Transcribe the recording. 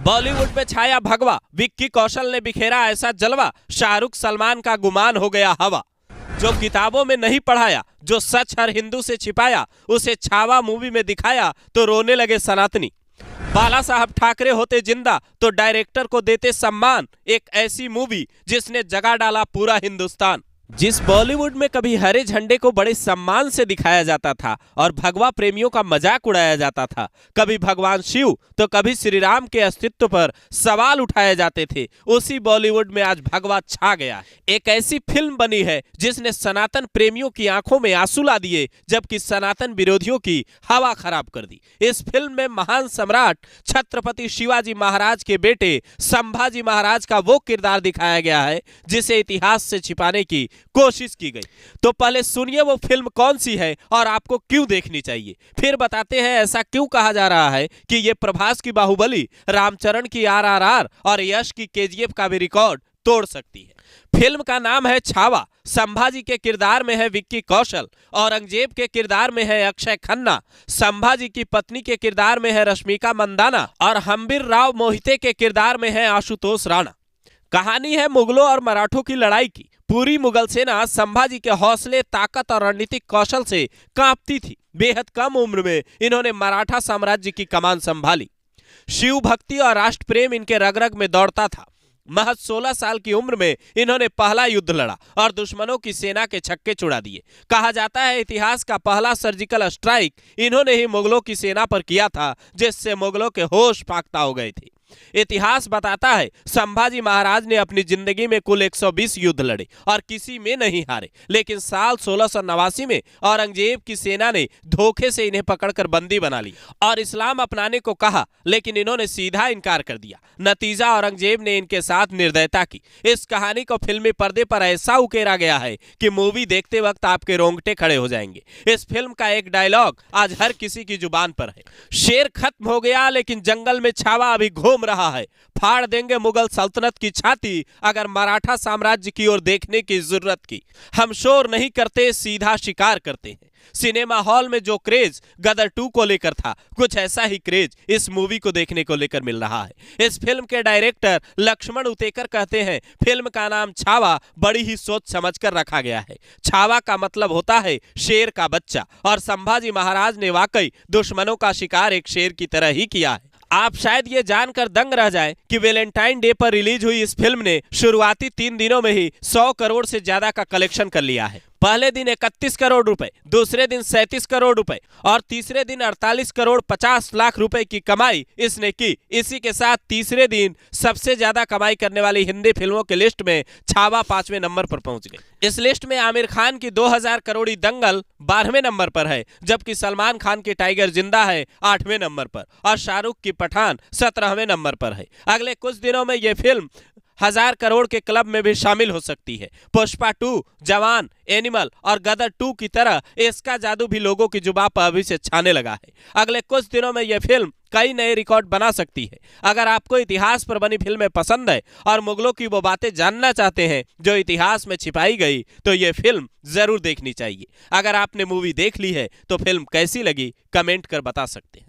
बॉलीवुड में छाया भगवा, विक्की कौशल ने बिखेरा ऐसा जलवा, शाहरुख सलमान का गुमान हो गया हवा। जो किताबों में नहीं पढ़ाया, जो सच हर हिंदू से छिपाया, उसे छावा मूवी में दिखाया तो रोने लगे सनातनी। बाला साहब ठाकरे होते जिंदा तो डायरेक्टर को देते सम्मान, एक ऐसी मूवी जिसने जगा डाला पूरा हिंदुस्तान। जिस बॉलीवुड में कभी हरे झंडे को बड़े सम्मान से दिखाया जाता था और भगवा प्रेमियों का मजाक उड़ाया जाता था, कभी भगवान शिव तो कभी श्री राम के अस्तित्व पर सवाल उठाए जाते थे, उसी बॉलीवुड में आज भगवा छा गया है। एक ऐसी फिल्म बनी है जिसने सनातन प्रेमियों की आंखों में आंसू ला दिए, जबकि सनातन विरोधियों की हवा खराब कर दी। इस फिल्म में महान सम्राट छत्रपति शिवाजी महाराज के बेटे संभाजी महाराज का वो किरदार दिखाया गया है जिसे इतिहास से छिपाने की कोशिश की गई। तो पहले सुनिए वो फिल्म कौन सी है और आपको क्यों देखनी चाहिए, फिर बताते हैं ऐसा क्यों कहा जा रहा है कि ये प्रभास की बाहुबली, रामचरण की RRR और यश की KGF का भी रिकॉर्ड तोड़ सकती है। फिल्म का नाम है छावा। संभाजी के किरदार में है विक्की कौशल, औरंगजेब के किरदार में है अक्षय खन्ना, संभाजी की पत्नी के किरदार में है रश्मिका मंदाना और हम्बीर राव मोहिते के किरदार में है आशुतोष राणा। कहानी है मुगलों और मराठों की लड़ाई की। पूरी मुगल सेना संभाजी के हौसले, ताकत और रणनीतिक कौशल से कांपती थी। बेहद कम उम्र में इन्होंने मराठा साम्राज्य की कमान संभाली। शिव भक्ति और राष्ट्र प्रेम इनके रग रग में दौड़ता था। महज 16 साल की उम्र में इन्होंने पहला युद्ध लड़ा और दुश्मनों की सेना के छक्के छुड़ा दिए। कहा जाता है इतिहास का पहला सर्जिकल स्ट्राइक इन्होंने ही मुगलों की सेना पर किया था, जिससे मुगलों के होश फाख्ता हो गए थे। इतिहास बताता है संभाजी महाराज ने अपनी जिंदगी में कुल 120 युद्ध लड़े और किसी में नहीं हारे, लेकिन साल 1689 में औरंगजेब की सेना ने धोखे से इन्हें पकड़कर बंदी बना ली और इस्लाम अपनाने को कहा, लेकिन इन्होंने सीधा इनकार कर दिया। नतीजा औरंगजेब ने इनके साथ निर्दयता की। इस कहानी को फिल्मी पर्दे पर ऐसा उकेरा गया है कि मूवी देखते वक्त आपके रोंगटे खड़े हो जाएंगे। इस फिल्म का एक डायलॉग आज हर किसी की जुबान पर है, शेर खत्म हो गया लेकिन जंगल में छावा अभी घूम रहा है, फाड़ देंगे मुगल सल्तनत की छाती अगर मराठा साम्राज्य की ओर देखने की जरूरत की। हम शोर नहीं करते, सीधा शिकार करते हैं। सिनेमा हॉल में जो क्रेज गदर 2 को लेकर था, कुछ ऐसा ही क्रेज इस मूवी को देखने को लेकर मिल रहा है। इस फिल्म के डायरेक्टर लक्ष्मण उतेकर कहते हैं फिल्म का नाम छावा बड़ी ही सोच समझकर रखा गया है। छावा का मतलब होता है शेर का बच्चा और संभाजी महाराज ने वाकई दुश्मनों का शिकार एक शेर की तरह ही किया है। आप शायद ये जानकर दंग रह जाए कि वैलेंटाइन डे पर रिलीज हुई इस फिल्म ने शुरुआती 3 दिनों में ही 100 करोड़ से ज्यादा का कलेक्शन कर लिया है। पहले दिन 31 करोड़ रुपए, दूसरे दिन 37 करोड़ रुपए और तीसरे दिन 48 करोड़ 50 लाख रुपए की कमाई इसने की। इसी के साथ तीसरे दिन सबसे ज्यादा कमाई करने वाली हिंदी फिल्मों की लिस्ट में छावा 5वें नंबर पर पहुंच गई। इस लिस्ट में आमिर खान की 2000 करोड़ी दंगल 12वें नंबर पर है, जबकि सलमान खान की टाइगर जिंदा है 8वें नंबर पर और शाहरुख की पठान 17वें नंबर पर है। अगले कुछ दिनों में यह फिल्म 1000 करोड़ के क्लब में भी शामिल हो सकती है। पुष्पा 2, जवान, एनिमल और गदर 2 की तरह इसका जादू भी लोगों की जुबान पर अभी से छाने लगा है। अगले कुछ दिनों में यह फिल्म कई नए रिकॉर्ड बना सकती है। अगर आपको इतिहास पर बनी फिल्में पसंद है और मुगलों की वो बातें जानना चाहते हैं जो इतिहास में छिपाई गई, तो यह फिल्म जरूर देखनी चाहिए। अगर आपने मूवी देख ली है तो फिल्म कैसी लगी कमेंट कर बता सकते हैं।